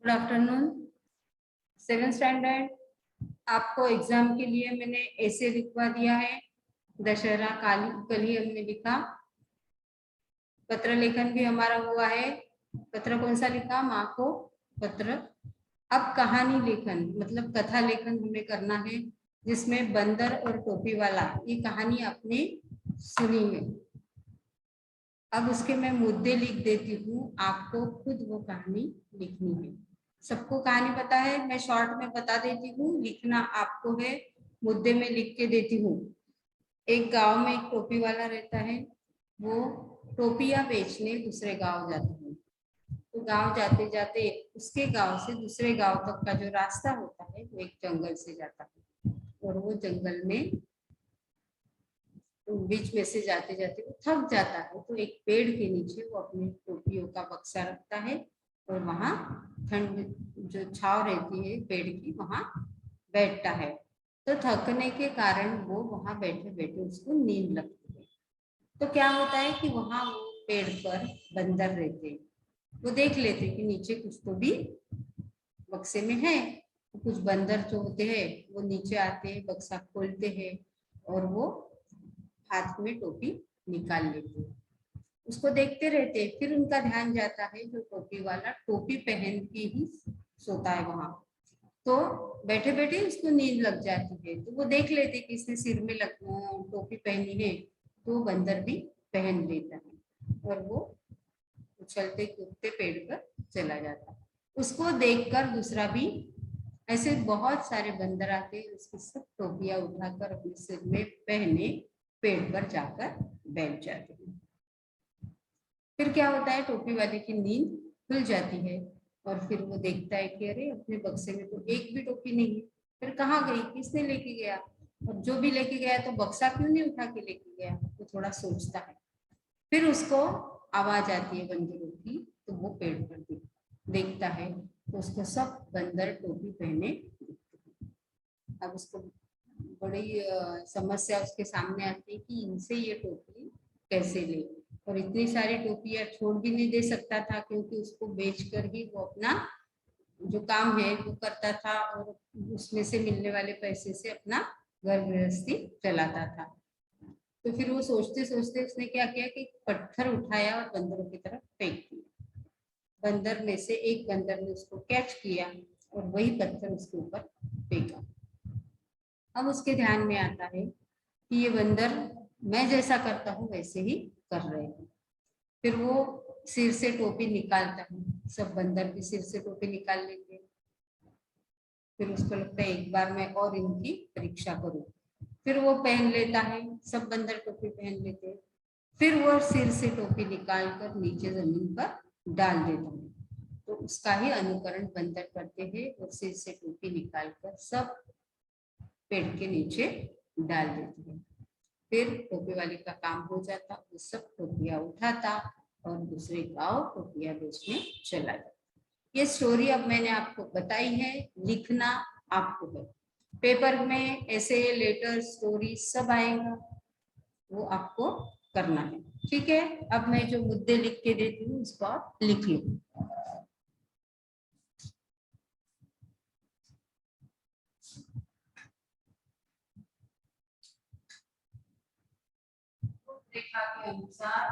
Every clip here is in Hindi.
Good afternoon. 7th स्टैंडर्ड, आपको एग्जाम के लिए मैंने ऐसे लिखवा दिया है। दशहरा काली कल ही हमने लिखा। पत्र लेखन भी हमारा हुआ है। पत्र कौन सा लिखा? माँ को पत्र। अब कहानी लेखन मतलब कथा लेखन हमें करना है, जिसमें बंदर और टोपी वाला ये कहानी आपने सुनी है। अब उसके मैं मुद्दे लिख देती हूँ, आपको खुद वो कहानी लिखनी है। सबको कहानी पता है, मैं शॉर्ट में बता देती हूँ, लिखना आपको है। मुद्दे में लिख के देती हूँ। एक गांव में एक टोपी वाला रहता है। वो टोपियां बेचने दूसरे गांव जाते हैं। तो गांव जाते जाते उसके गांव से दूसरे गांव तक का जो रास्ता होता है वो एक जंगल से जाता है। और वो जंगल में बीच में से जाते जाते वो थक जाता है, तो एक पेड़ के नीचे वो अपनी टोपियों का बक्सा रखता है और वहां ठंड जो छाव रहती है पेड़ की वहां बैठता है। तो थकने के कारण वो वहां बैठे बैठे उसको नींद लगती है। तो क्या होता है कि वहां वो पेड़ पर बंदर रहते हैं। वो देख लेते कि नीचे कुछ तो भी बक्से में है। तो कुछ बंदर जो होते हैं वो नीचे आते हैं, बक्सा खोलते हैं और वो हाथ में टोपी निकाल लेते हैं। उसको देखते रहते हैं। फिर उनका ध्यान जाता है जो टोपी वाला टोपी पहन के ही सोता है वहां। तो बैठे बैठे उसको नींद लग जाती है। तो वो देख लेते कि इसने सिर में टोपी पहनी है, तो बंदर भी पहन लेता है और वो उछलते कूदते पेड़ पर चला जाता है। उसको देखकर दूसरा भी, ऐसे बहुत सारे बंदर आते हैं, उसकी सब टोपियां उठाकर अपने सिर में पहने पेड़ पर जाकर बैठ जाते हैं। फिर क्या होता है, टोपी वाले की नींद खुल जाती है और फिर वो देखता है कि अरे अपने बक्से में तो एक भी टोपी नहीं है। फिर कहाँ गई, किसने लेके गया? और जो भी लेके गया तो बक्सा क्यों नहीं उठा के लेके गया? तो थोड़ा सोचता है। फिर उसको आवाज आती है बंदरों की, तो वो पेड़ पर देखता है तो उसको सब बंदर टोपी पहने दिखते हैं। अब उसको बड़ी समस्या उसके सामने आती है कि इनसे ये टोपी कैसे ले। और इतनी सारी टोपियां छोड़ भी नहीं दे सकता था, क्योंकि उसको बेचकर ही वो अपना जो काम है वो करता था और उसमें से मिलने वाले पैसे से अपना घर गृहस्थी चलाता था। तो फिर वो सोचते सोचते उसने क्या किया कि पत्थर उठाया और बंदरों की तरफ फेंक दिया। बंदर में से एक बंदर ने उसको कैच किया और वही पत्थर उसके ऊपर फेंका। अब उसके ध्यान में आता है कि ये बंदर मैं जैसा करता हूँ वैसे ही कर रहे हैं। फिर वो सिर से टोपी निकालता है। सब बंदर भी सिर से टोपी निकाल लेंगे। फिर उसको लगता है एक बार मैं और इनकी परीक्षा करूं। फिर वो पहन लेता है, सब बंदर टोपी पहन लेते हैं। फिर वो सिर से टोपी निकाल कर नीचे जमीन पर डाल देता है। तो उसका ही अनुकरण बंदर करते हैं और सिर से टोपी निकाल कर सब पेड़ के नीचे डाल देते हैं। फिर टोपी वाले का काम हो जाता, वो सब टोपियां उठाता और दूसरे गांव टोपियां बेचने चला जाता। ये स्टोरी अब मैंने आपको बताई है, लिखना आपको है। पेपर में ऐसे लेटर स्टोरी सब आएगा, वो आपको करना है। ठीक है, अब मैं जो मुद्दे लिख के देती हूँ उसको आप लिख लो। रेखा के अनुसार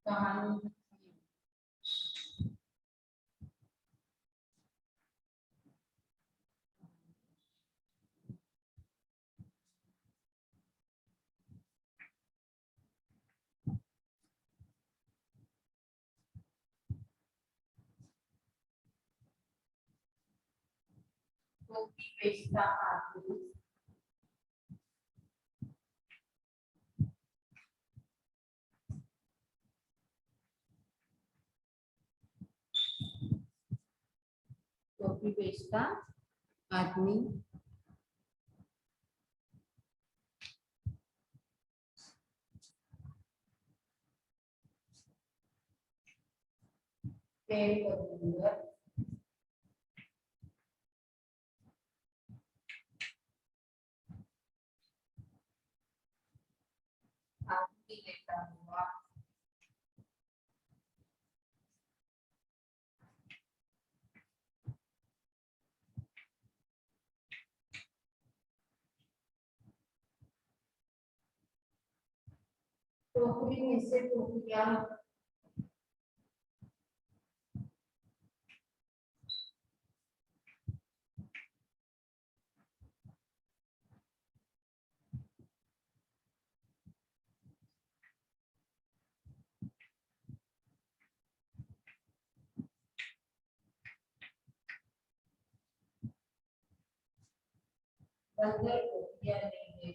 कहानी टोपी बेचता आदमी टोपी बेचता आदमी पेड़ पर टोकरी में से टोकरियां बंदर टोकरियां लेंगे।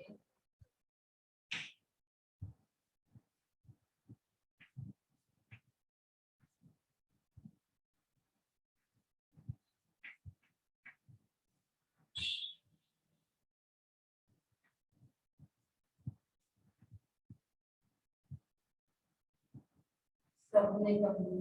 सबने कभी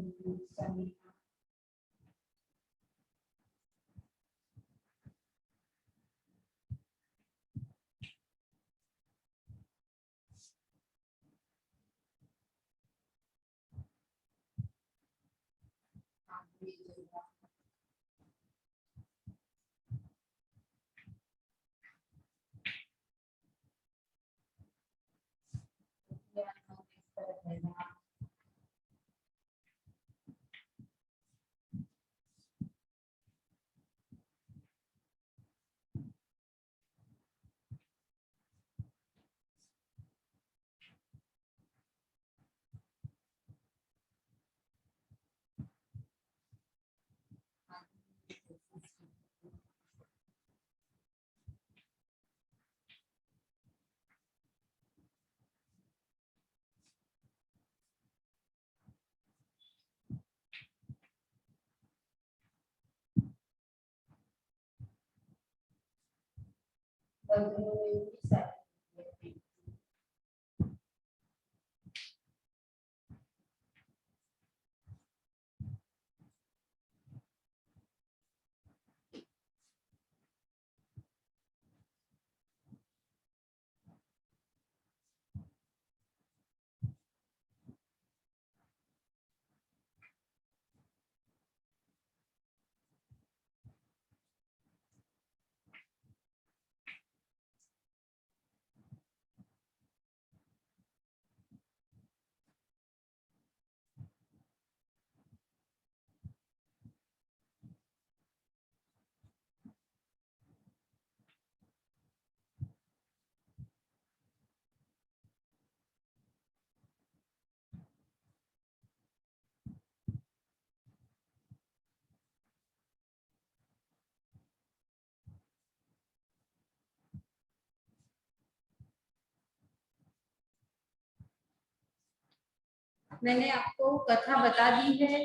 मैंने आपको कथा बता दी है,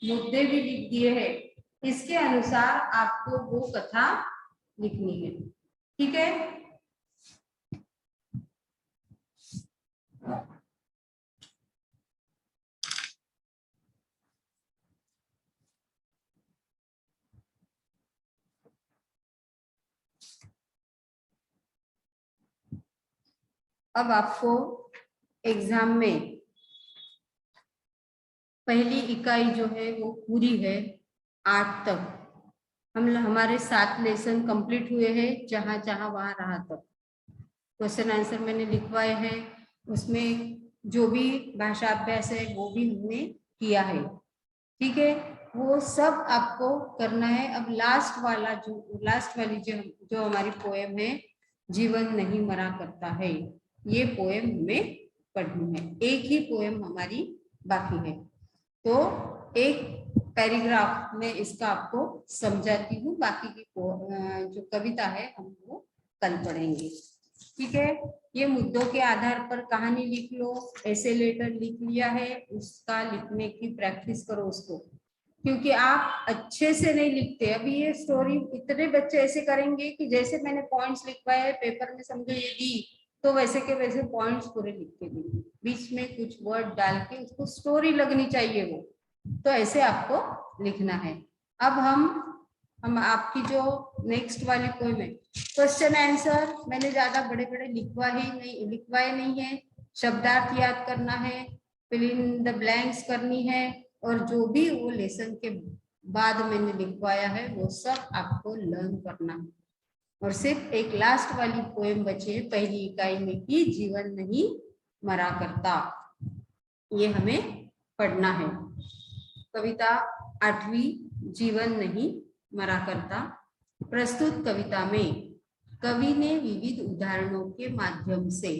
मुद्दे भी लिख दिए हैं, इसके अनुसार आपको वो कथा लिखनी है। ठीक है, अब आपको एग्जाम में पहली इकाई जो है वो पूरी है 8 तक। हमारे 7 लेसन कंप्लीट हुए हैं, जहां जहां वहां रहा तक क्वेश्चन आंसर मैंने लिखवाए हैं। उसमें जो भी भाषा अभ्यास है वो भी हमने किया है। ठीक है, वो सब आपको करना है। अब लास्ट वाली जो हमारी पोएम है, जीवन नहीं मरा करता है, ये पोएम हमें पढ़नी है। एक ही पोएम हमारी बाकी है, तो एक पैराग्राफ में इसका आपको समझाती हूँ, बाकी की जो कविता है हम वो कल पढ़ेंगे। ठीक है, ये मुद्दों के आधार पर कहानी लिख लो, ऐसे लेटर लिख लिया है, उसका लिखने की प्रैक्टिस करो उसको, क्योंकि आप अच्छे से नहीं लिखते। अभी ये स्टोरी इतने बच्चे ऐसे करेंगे कि जैसे मैंने पॉइंट्स लिखवाए पेपर में, समझो ये दी तो वैसे के वैसे पॉइंट्स पूरे लिख के देंगे, बीच में कुछ वर्ड डाल के उसको स्टोरी लगनी चाहिए वो, तो ऐसे आपको लिखना है। अब हम आपकी जो नेक्स्ट वाली पोएम है, क्वेश्चन आंसर मैंने ज्यादा बड़े बड़े लिखवाए नहीं है। शब्दार्थ याद करना है, फिल इन द ब्लैंक्स करनी है, और जो भी वो लेसन के बाद मैंने लिखवाया है वो सब आपको लर्न करना है। और सिर्फ एक लास्ट वाली पोएम बची है पहली इकाई में कि जीवन नहीं मरा करता। ये हमें पढ़ना है। कविता 8वीं, जीवन नहीं मरा करता। प्रस्तुत कविता में कवि ने विविध उदाहरणों के माध्यम से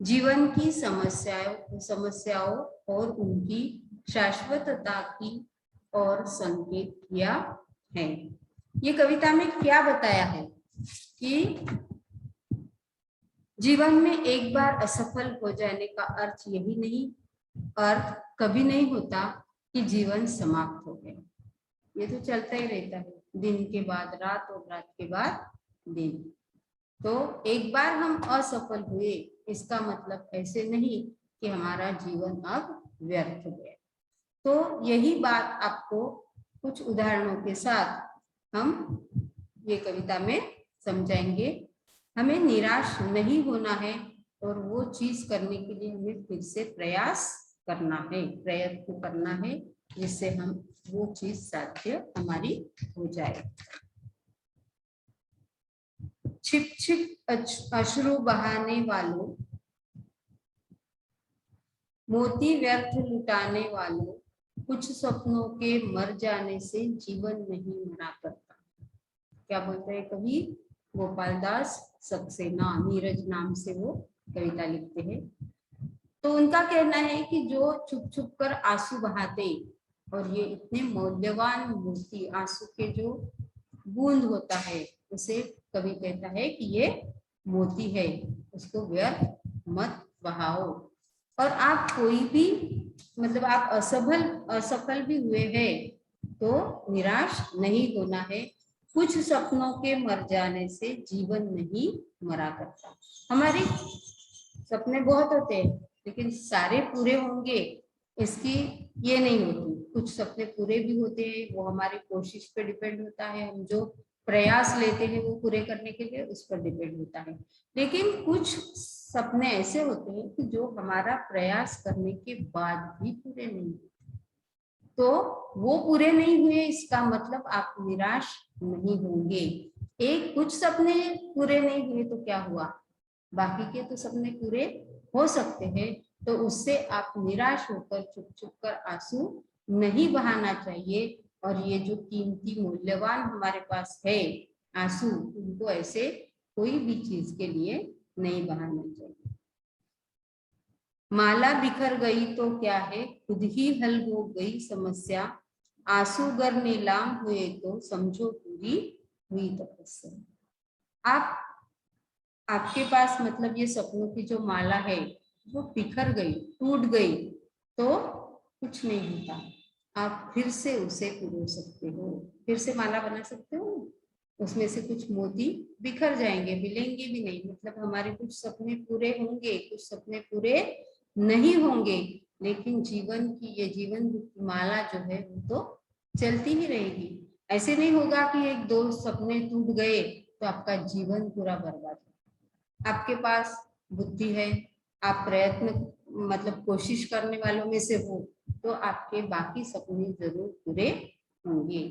जीवन की समस्याओं और उनकी शाश्वतता की ओर संकेत किया है। ये कविता में क्या बताया है कि जीवन में एक बार असफल हो जाने का अर्थ यही नहीं, अर्थ कभी नहीं होता कि जीवन समाप्त हो गया। ये तो चलता ही रहता है, दिन के बाद रात और रात के बाद दिन। तो एक बार हम असफल हुए इसका मतलब ऐसे नहीं कि हमारा जीवन अब व्यर्थ हो गया। तो यही बात आपको कुछ उदाहरणों के साथ हम ये कविता में समझाएंगे। हमें निराश नहीं होना है और वो चीज करने के लिए हमें फिर से प्रयास करना है, प्रयत्न करना है, जिससे हम वो चीज साध्य हमारी हो जाए। छिप छिप अश्रु बहाने वालों, मोती व्यर्थ लुटाने वालों, कुछ सपनों के मर जाने से जीवन नहीं मरा करता। क्या बोलते हैं कवि गोपाल दास सक्सेना, नीरज नाम से वो कविता लिखते हैं। तो उनका कहना है कि जो छुप छुप कर आंसू बहाते, और ये इतने मौल्यवान मोती, आंसू के जो बूंद होता है उसे कवि कहता है कि ये मोती है, उसको व्यर्थ मत बहाओ। और आप कोई भी मतलब आप असफल भी हुए हैं तो निराश नहीं होना है। कुछ सपनों के मर जाने से जीवन नहीं मरा करता। हमारे सपने बहुत होते हैं लेकिन सारे पूरे होंगे इसकी ये नहीं होती। कुछ सपने पूरे भी होते हैं, वो हमारी कोशिश पे डिपेंड होता है, हम जो प्रयास लेते हैं वो पूरे करने के लिए उस पर डिपेंड होता है। लेकिन कुछ सपने ऐसे होते हैं कि जो हमारा प्रयास करने के बाद भी पूरे नहीं होते, तो वो पूरे नहीं हुए इसका मतलब आप निराश नहीं होंगे। एक कुछ सपने पूरे नहीं हुए तो क्या हुआ, बाकी के तो सपने पूरे हो सकते हैं। तो उससे आप निराश होकर चुप चुप कर आंसू नहीं बहाना चाहिए। और ये जो कीमती मूल्यवान हमारे पास है आंसू, उनको ऐसे कोई भी चीज के लिए नहीं बहाना चाहिए। माला बिखर गई तो क्या है, खुद ही हल हो गई समस्या, आंसू गर नीलाम हुए तो समझो पूरी हुई तपस्या। आपके पास मतलब ये सपनों की जो माला है वो बिखर गई, टूट गई तो कुछ नहीं होता, आप फिर से उसे पिरो सकते हो, फिर से माला बना सकते हो। उसमें से कुछ मोती बिखर जाएंगे, मिलेंगे भी नहीं, मतलब हमारे कुछ सपने पूरे होंगे, कुछ सपने पूरे नहीं होंगे, लेकिन जीवन की ये जीवन की माला जो है वो तो चलती ही रहेगी। ऐसे नहीं होगा कि एक दो सपने टूट गए तो आपका जीवन पूरा बर्बाद हो। आपके पास बुद्धि है, आप प्रयत्न मतलब कोशिश करने वालों में से हो तो आपके बाकी सपने जरूर पूरे होंगे।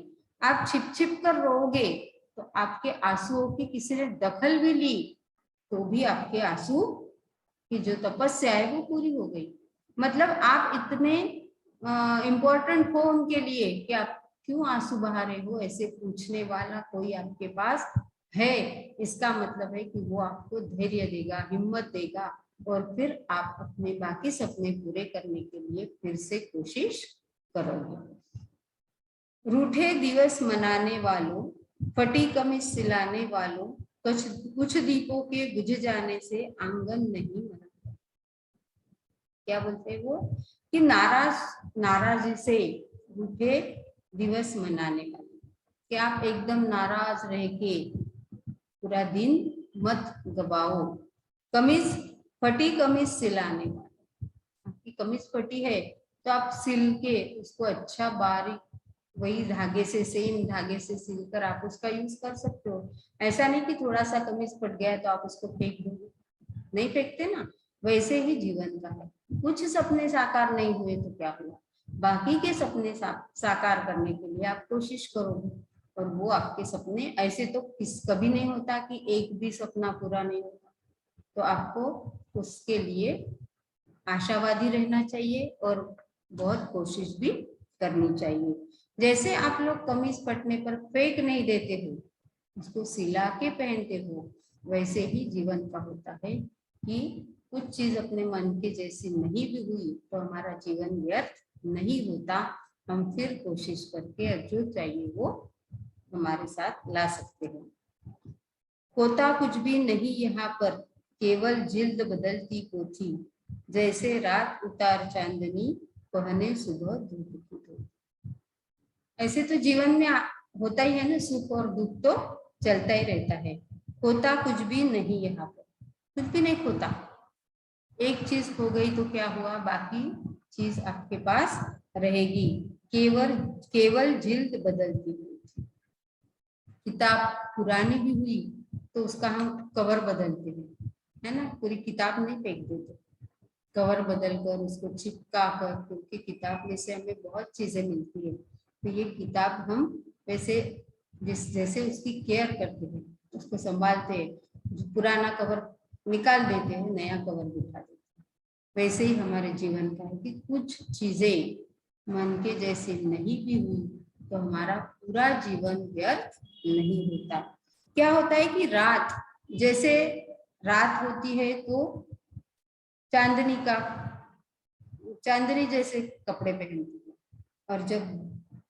आप छिप छिप कर रोओगे तो आपके आंसुओं की किसी ने दखल भी ली तो भी आपके आंसू की जो तपस्या है वो पूरी हो गई। मतलब आप इतने इम्पोर्टेंट हो उनके लिए कि आप क्यों आंसू बहा रहे हो, ऐसे पूछने वाला कोई आपके पास है, इसका मतलब है कि वो आपको धैर्य देगा, हिम्मत देगा, और फिर आप अपने बाकी सपने पूरे करने के लिए फिर से कोशिश करोगे। रूठे दिवस मनाने वालों, फटी कमीज सिलाने वालों, कुछ दीपों के बुझ जाने से आंगन नहीं मना। क्या बोलते हैं वो कि नाराज से रूठे दिवस मनाने वाले, कि आप एकदम नाराज रह के पूरा दिन मत गवाओ। फटी कमीज सिलाने वाले, आपकी कमीज फटी है तो आप सिल के उसको अच्छा बारीक वही धागे से, सेम धागे से सिलकर आप उसका यूज कर सकते हो। ऐसा नहीं कि थोड़ा सा कमीज फट गया तो आप उसको फेंक दोगे, नहीं फेंकते ना, वैसे ही जीवन का है। कुछ सपने साकार नहीं हुए तो क्या हुआ, बाकी के सपने साकार करने के लिए आप कोशिश करोगे, और वो आपके सपने ऐसे तो कभी नहीं होता कि एक भी सपना पूरा नहीं होता, तो आपको उसके लिए आशावादी रहना चाहिए और बहुत कोशिश भी करनी चाहिए। जैसे आप लोग कमीज फटने पर फेंक नहीं देते हो, उसको सिला के पहनते हो, वैसे ही जीवन का होता है कि कुछ चीज अपने मन के जैसी नहीं भी हुई तो हमारा जीवन व्यर्थ नहीं होता। हम फिर कोशिश करके जो चाहिए वो हमारे साथ ला सकते हैं। होता कुछ भी नहीं यहाँ पर, केवल जिल्द बदलती को थी, जैसे रात उतार चांदनी, पहने सुबह धूप की धूप। ऐसे तो जीवन में होता ही है ना, सुख और दुख तो चलता ही रहता है। होता कुछ भी नहीं यहाँ पर, कुछ भी नहीं होता। एक चीज हो गई तो क्या हुआ, बाकी चीज आपके पास रहेगी। केवल केवल जिल्द बदलती हुई। किताब पुरानी भी हुई तो उसका हम कवर बदलते हैं, है ना, पूरी किताब नहीं फेंक देते, कवर बदल कर उसको चिपका कर, क्योंकि किताब में से हमें बहुत चीजें मिलती है। तो ये किताब हम वैसे जैसे उसकी केयर करते हैं, उसको संभालते हैं, जो पुराना कवर निकाल देते हैं, नया कवर बिठा देते हैं, वैसे ही हमारे जीवन का है कि कुछ चीजें मन के जैसे नहीं भी हुई तो हमारा पूरा जीवन व्यर्थ नहीं होता। क्या होता है कि रात, जैसे रात होती है तो चांदनी जैसे कपड़े पहनती है, और जब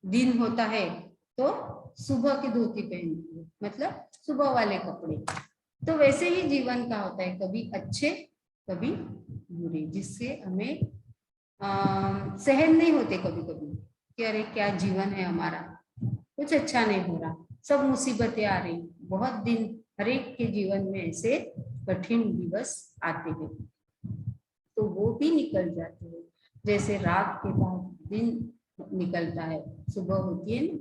दिन होता है तो सुबह की धोती पहनती है, मतलब सुबह वाले कपड़े। तो वैसे ही जीवन का होता है, कभी अच्छे कभी बुरे, जिससे हमें सहन नहीं होते कभी कभी कि अरे क्या जीवन है हमारा, कुछ अच्छा नहीं हो रहा, सब मुसीबतें आ रही, बहुत दिन हर एक के जीवन में ऐसे कठिन दिवस आते हैं, तो वो भी निकल जाते हैं। जैसे रात के बाद दिन निकलता है, सुबह होती है ना,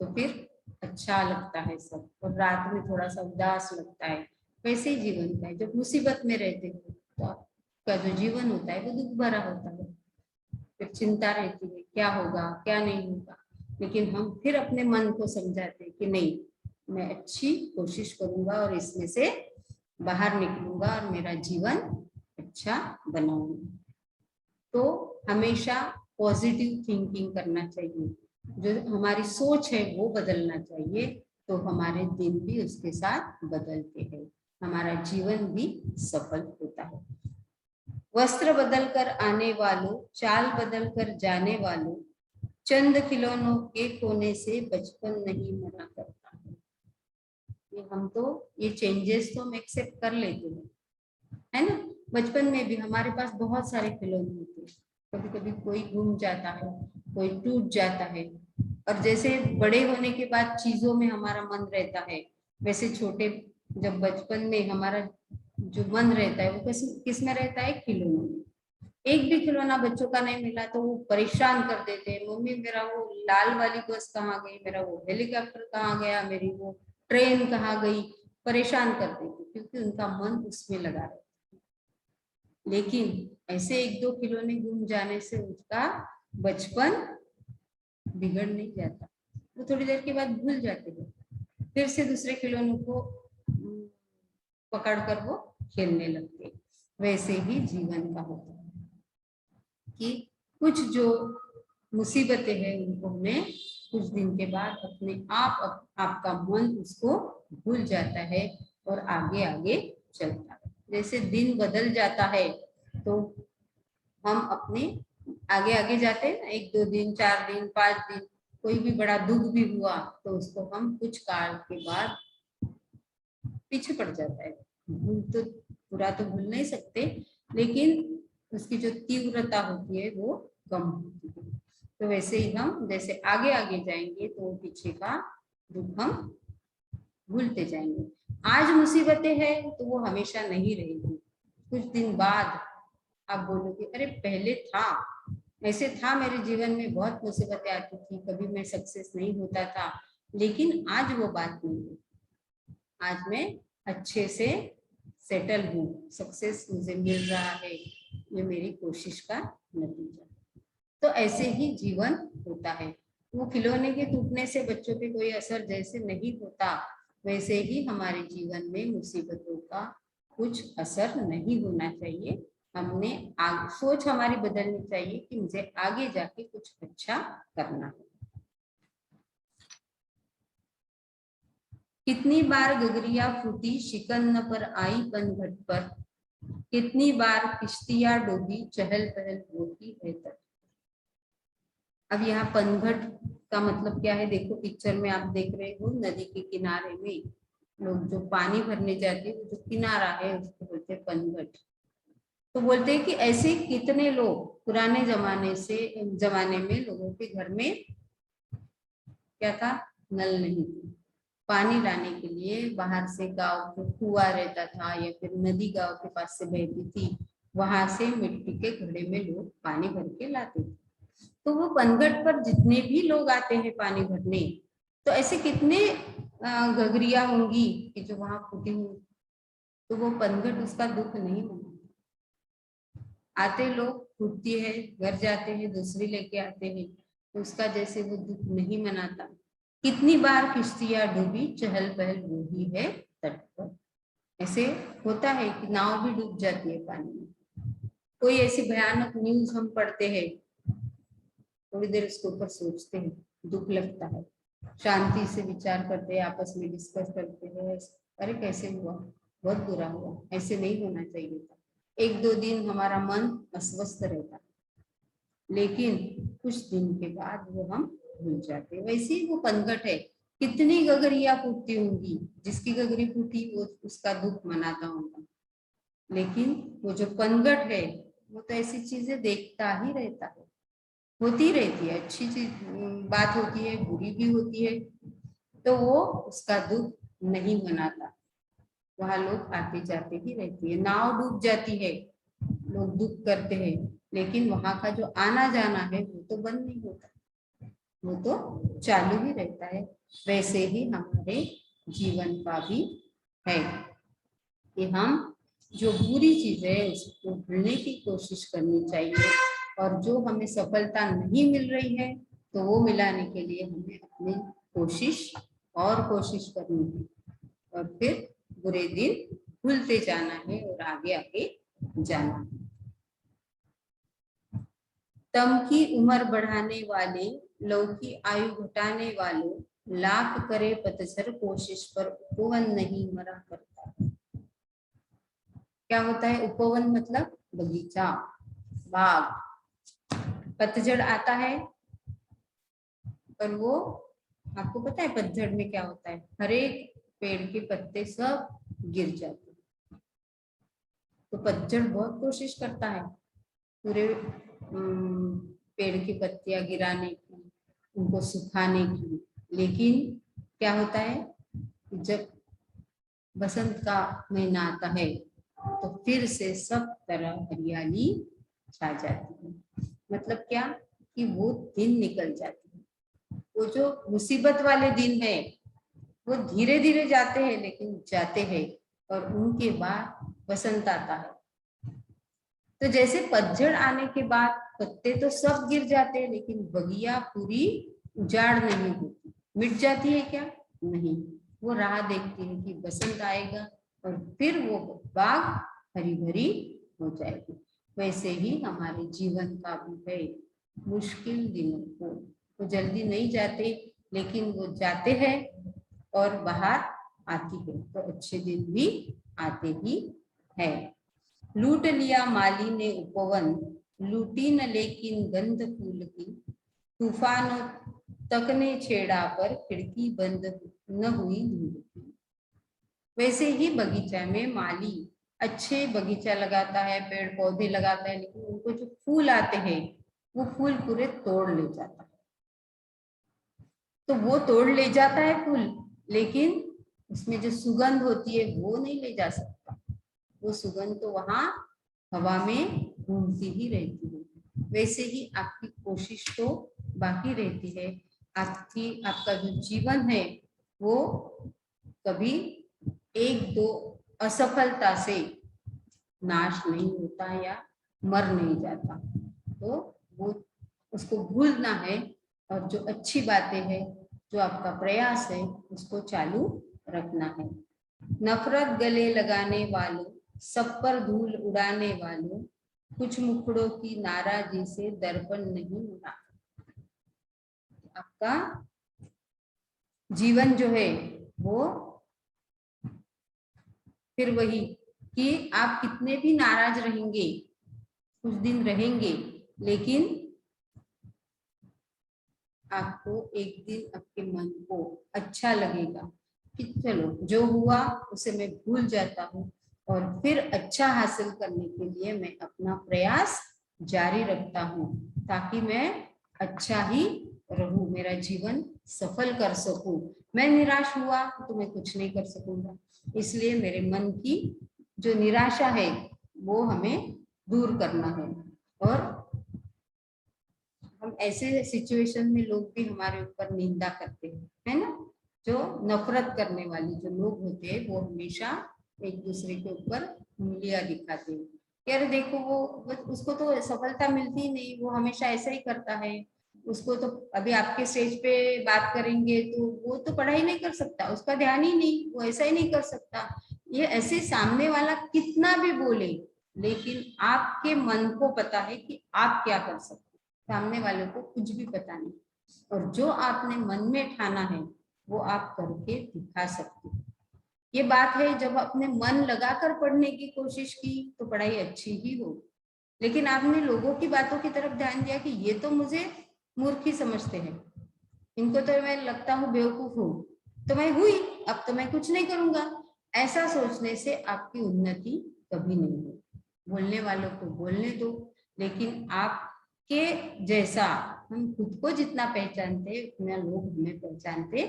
तो फिर अच्छा लगता है सब, और रात में थोड़ा सा उदास लगता है। वैसे ही जीवन का है, जब मुसीबत में रहते हो तो आपका जो जीवन होता है वो दुख भरा होता है, फिर चिंता रहती है क्या होगा क्या नहीं होगा। लेकिन हम फिर अपने मन को समझाते हैं कि नहीं, मैं अच्छी कोशिश करूंगा और इसमें से बाहर निकलूंगा और मेरा जीवन अच्छा बनाऊंगा। तो हमेशा पॉजिटिव थिंकिंग करना चाहिए, जो हमारी सोच है वो बदलना चाहिए, तो हमारे दिन भी उसके साथ बदलते हैं, हमारा जीवन भी सफल होता है। वस्त्र बदल कर आने वालों, चाल बदल कर जाने वालों, चंद खिलौनों के कोने से बचपन नहीं मना करता है। ये हम तो ये चेंजेस तो हम एक्सेप्ट कर लेते हैं, है ना। बचपन में भी हमारे पास बहुत सारे खिलौने होते हैं, कभी कभी कोई गुम जाता है, कोई टूट जाता है, और जैसे बड़े होने के बाद चीजों में हमारा मन रहता है, वैसे छोटे जब बचपन में हमारा जो मन रहता है वो किस में रहता है, खिलौनों में। एक भी खिलौना बच्चों का नहीं मिला तो वो परेशान कर देते हैं, मम्मी मेरा वो लाल वाली बस कहाँ गई, मेरा वो हेलीकॉप्टर कहाँ गया, मेरी वो ट्रेन कहाँ गई, परेशान कर देते, क्योंकि उनका मन उसमें लगा रहता है। लेकिन ऐसे एक दो खिलौने गुम जाने से उसका बचपन बिगड़ नहीं जाता, वो थोड़ी देर के बाद भूल जाते हैं, फिर से दूसरे खिलौनों को पकड़ कर वो खेलने लगते। वैसे ही जीवन का होता है कि कुछ जो मुसीबतें हैं उनको हमें कुछ दिन के बाद अपने आपका मन उसको भूल जाता है और आगे आगे चलता है। जैसे दिन बदल जाता है तो हम अपने आगे आगे जाते हैं ना, 1-2 दिन 4 दिन 5 दिन, कोई भी बड़ा दुख भी हुआ तो उसको हम कुछ काल के बाद पीछे पड़ जाता है। भूल तो पूरा तो भूल नहीं सकते, लेकिन उसकी जो तीव्रता होती है वो कम होती है। तो वैसे ही हम जैसे आगे आगे जाएंगे तो पीछे का दुख हम भूलते जाएंगे। आज मुसीबतें हैं तो वो हमेशा नहीं रहेगी, कुछ दिन बाद आप बोलोगे अरे पहले था, ऐसे था, मेरे जीवन में बहुत मुसीबतें आती थी, कभी मैं सक्सेस नहीं होता था, लेकिन आज वो बात नहीं है। आज मैं अच्छे से सेटल हूँ, सक्सेस मुझे मिल रहा है, ये मेरी कोशिश का नतीजा। तो ऐसे ही जीवन होता है। वो खिलौने के टूटने से बच्चों पे कोई असर जैसे नहीं होता, वैसे ही हमारे जीवन में मुसीबतों का कुछ असर नहीं होना चाहिए, हमने सोच हमारी बदलनी चाहिए कि मुझे आगे जाके कुछ अच्छा करना है। कितनी बार गगरिया फूटी शिकन पर आई पनघट पर, कितनी बार किश्तियां डूबी चहल पहल होती है तट। अब यहाँ पनघट का मतलब क्या है, देखो पिक्चर में आप देख रहे हो, नदी के किनारे में लोग जो पानी भरने जाते हैं, जो किनारा है उसको बोलते हैं पनघट। तो बोलते हैं कि ऐसे कितने लोग पुराने जमाने में लोगों के घर में क्या था, नल नहीं थी। पानी लाने के लिए बाहर से गांव को कुआं रहता था या फिर नदी गांव के पास से बहती थी, वहां से मिट्टी के घड़े में लोग पानी भर के लाते थे। तो वो पनघट पर जितने भी लोग आते हैं पानी भरने, तो ऐसे कितने गगरिया होंगी कि जो वहां फूटी होंगी, तो वो पनघट उसका दुख नहीं मनाती। आते लोग, फूटती है, घर जाते हैं, दूसरी लेके आते हैं, तो उसका जैसे वो दुख नहीं मनाता। कितनी बार किश्तियां डूबी चहल पहल वही है तट पर। ऐसे होता है कि नाव भी डूब जाती है पानी में। कोई ऐसी भयानक न्यूज हम पढ़ते हैं, थोड़ी देर उसके ऊपर सोचते हैं, दुख लगता है, शांति से विचार करते हैं, आपस में डिस्कस करते हैं, अरे कैसे हुआ, बहुत बुरा हुआ, ऐसे नहीं होना चाहिए था। एक दो दिन हमारा मन अस्वस्थ रहता, लेकिन कुछ दिन के बाद वो हम भूल जाते। वैसे ही वो पनघट है, कितनी गगरिया फूटती होंगी, जिसकी गगरी फूटी वो उसका दुख मनाता होगा, लेकिन वो जो पनघट है वो तो ऐसी चीजें देखता ही रहता है। होती रहती है, अच्छी चीज बात होती है, बुरी भी होती है, तो वो उसका दुख नहीं मनाता। वहां लोग आते जाते ही रहती है, नाव डूब जाती है, लोग दुख करते हैं, लेकिन वहां का जो आना जाना है वो तो बंद नहीं होता, वो तो चालू ही रहता है। वैसे ही हमारे जीवन का भी है कि हम जो बुरी चीजें है उसको भूलने की कोशिश करनी चाहिए, और जो हमें सफलता नहीं मिल रही है तो वो मिलाने के लिए हमें अपनी कोशिश और कोशिश करनी है, और फिर बुरे दिन भूलते जाना है और आगे आगे जाना है। तम की उम्र बढ़ाने वाले, लव की आयु घटाने वालों, लाख करे पतझर कोशिश पर उपवन नहीं मरा करता। क्या होता है उपवन, मतलब बगीचा, बाग। पतझड़ आता है और वो, आपको पता है पतझड़ में क्या होता है, हर एक पेड़ के पत्ते सब गिर जाते हैं। तो पतझड़ बहुत कोशिश करता है पूरे पेड़ की पत्तियां गिराने की, उनको सुखाने की, लेकिन क्या होता है, जब बसंत का महीना आता है तो फिर से सब तरह हरियाली छा जाती है। मतलब क्या, कि वो दिन निकल जाती है। वो जो मुसीबत वाले दिन है वो धीरे धीरे जाते हैं, लेकिन जाते हैं, और उनके बाद बसंत आता है। तो जैसे पतझड़ आने के बाद पत्ते तो सब गिर जाते हैं, लेकिन बगिया पूरी उजाड़ नहीं होती, मिट जाती है क्या, नहीं, वो राह देखती है कि बसंत आएगा और फिर वो बाग हरी भरी हो जाएगी। वैसे ही हमारे जीवन का भी है, मुश्किल दिनों को वो जल्दी नहीं जाते, लेकिन वो जाते हैं और बाहर आती है, तो अच्छे दिन भी आते ही है। लूट लिया माली ने उपवन, लूटी न लेकिन गंध फूल की, तूफानों तक ने छेड़ा पर खिड़की बंद न हुई धूल की। वैसे ही बगीचा में माली अच्छे बगीचा लगाता है, पेड़ पौधे लगाता है, लेकिन उनको जो फूल आते हैं वो फूल पूरे तोड़ ले जाता है। तो वो तोड़ ले जाता है फूल, लेकिन उसमें जो सुगंध होती है वो नहीं ले जा सकता। वो सुगंध तो वहां हवा में घूमती ही रहती है। वैसे ही आपकी कोशिश तो बाकी रहती है, आपका जो जीवन है वो कभी एक दो असफलता से नाश नहीं होता या मर नहीं जाता। तो वो उसको भूलना है, और जो अच्छी बातें हैं, जो आपका प्रयास है, उसको चालू रखना है। नफरत गले लगाने वालों, सब पर धूल उड़ाने वालों, कुछ मुखड़ों की नाराजी से दर्पण नहीं मुड़ा। आपका जीवन जो है वो फिर वही कि आप कितने भी नाराज रहेंगे, कुछ दिन रहेंगे, लेकिन आपको एक दिन आपके मन को अच्छा लगेगा कि चलो जो हुआ उसे मैं भूल जाता हूँ और फिर अच्छा हासिल करने के लिए मैं अपना प्रयास जारी रखता हूँ, ताकि मैं अच्छा ही रहूं, मेरा जीवन सफल कर सकूं। मैं निराश हुआ तो मैं कुछ नहीं कर सकूंगा, इसलिए मेरे मन की जो निराशा है वो हमें दूर करना है। और हम ऐसे सिचुएशन में लोग भी हमारे ऊपर निंदा करते हैं, है ना। जो नफरत करने वाले जो लोग होते हैं वो हमेशा एक दूसरे के ऊपर उंगलियां दिखाते हैं कि अरे देखो वो उसको तो सफलता मिलती ही नहीं, वो हमेशा ऐसा ही करता है। उसको तो अभी आपके स्टेज पे बात करेंगे तो वो तो पढ़ाई नहीं कर सकता, उसका ध्यान ही नहीं, वो ऐसा ही नहीं कर सकता। ये ऐसे सामने वाला कितना भी बोले, लेकिन आपके मन को पता है कि आप क्या कर सकते, सामने वाले को कुछ भी पता नहीं। और जो आपने मन में ठाना है वो आप करके दिखा सकते हो। ये बात है, जब अपने मन लगाकर पढ़ने की कोशिश की तो पढ़ाई अच्छी ही हो, लेकिन आपने लोगों की बातों की तरफ ध्यान दिया कि ये तो मुझे मूर्ख ही समझते हैं, इनको तो मैं लगता हूँ बेवकूफ हूँ, तो मैं हुई, अब तो मैं कुछ नहीं करूंगा। ऐसा सोचने से आपकी उन्नति कभी नहीं होगी। बोलने वालों को बोलने दो, लेकिन आपके जैसा हम खुद को जितना पहचानते उतना लोग हमें पहचानते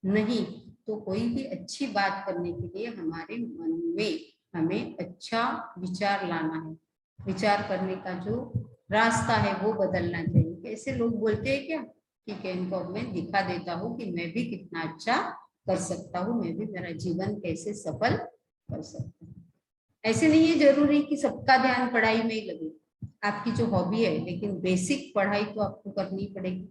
नहीं। तो कोई भी अच्छी बात करने के लिए हमारे मन में हमें अच्छा विचार लाना है, विचार करने का जो रास्ता है वो बदलना चाहिए। ऐसे लोग बोलते हैं क्या, ठीक है इनको अब मैं दिखा देता हूँ कि मैं भी कितना अच्छा कर सकता हूँ, मैं भी मेरा जीवन कैसे सफल कर सकता हूँ। ऐसे नहीं है जरूरी कि सबका ध्यान पढ़ाई में ही लगे, आपकी जो हॉबी है, लेकिन बेसिक पढ़ाई तो आपको करनी पड़ेगी।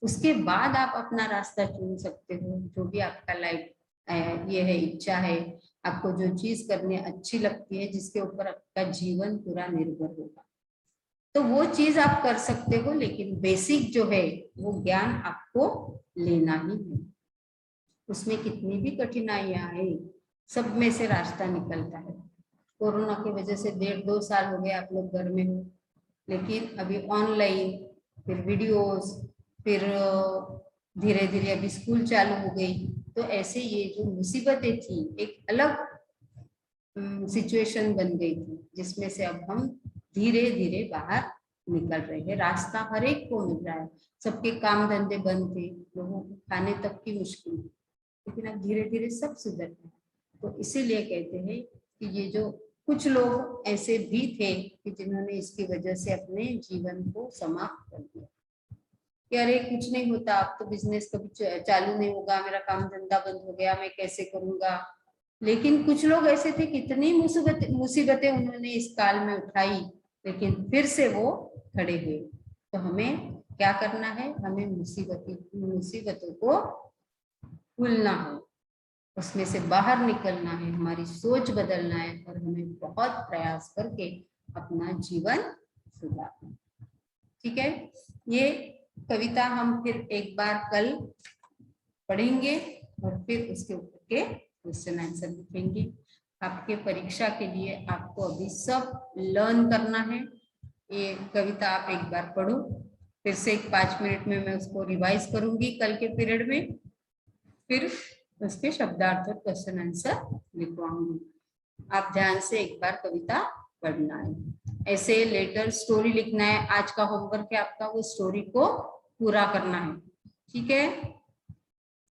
उसके बाद आप अपना रास्ता चुन सकते हो, जो भी आपका लाइफ ये है, इच्छा है, आपको जो चीज करने अच्छी लगती है, जिसके ऊपर आपका जीवन पूरा निर्भर होगा, तो वो चीज आप कर सकते हो। लेकिन बेसिक जो है वो ज्ञान आपको लेना ही है। उसमें कितनी भी कठिनाइयां आए, सब में से रास्ता निकलता है। कोरोना की वजह से 1.5-2 साल हो गए आप लोग घर में हो, लेकिन अभी ऑनलाइन, फिर वीडियोस, फिर धीरे धीरे अभी स्कूल चालू हो गई, तो ऐसे ये जो मुसीबतें थी एक अलग सिचुएशन बन गई थी, जिसमें से अब हम धीरे धीरे बाहर निकल रहे हैं। रास्ता हर एक को मिल रहा है, सबके काम धंधे बंद थे, लोगों को खाने तक की मुश्किल, लेकिन अब धीरे धीरे सब सुधर रहा है। तो इसीलिए कहते हैं कि ये जो कुछ लोग ऐसे भी थे कि जिन्होंने इसकी वजह से अपने जीवन को समाप्त कर दिया कि अरे कुछ नहीं होता, अब तो बिजनेस कभी चालू नहीं होगा, मेरा काम धंधा बंद हो गया, मैं कैसे करूंगा। लेकिन कुछ लोग ऐसे थे, कितनी मुसीबतें उन्होंने इस काल में उठाई, लेकिन फिर से वो खड़े हुए। तो हमें क्या करना है, हमें मुसीबतों को भूलना है, उसमें से बाहर निकलना है, हमारी सोच बदलना है, और हमें बहुत प्रयास करके अपना जीवन सुधारना। ठीक है, ये कविता हम फिर एक बार कल पढ़ेंगे और फिर उसके ऊपर के क्वेश्चन आंसर लिखेंगे। आपके परीक्षा के लिए आपको अभी सब लर्न करना है। ये कविता आप एक बार पढ़ो, फिर से 5 मिनट में मैं उसको रिवाइज करूंगी कल के पीरियड में, फिर उसके शब्दार्थ और क्वेश्चन आंसर लिखवाऊंगी। आप ध्यान से एक बार कविता पढ़ना है। ऐसे लेटर स्टोरी लिखना है, आज का होमवर्क है आपका, वो स्टोरी को पूरा करना है। ठीक है।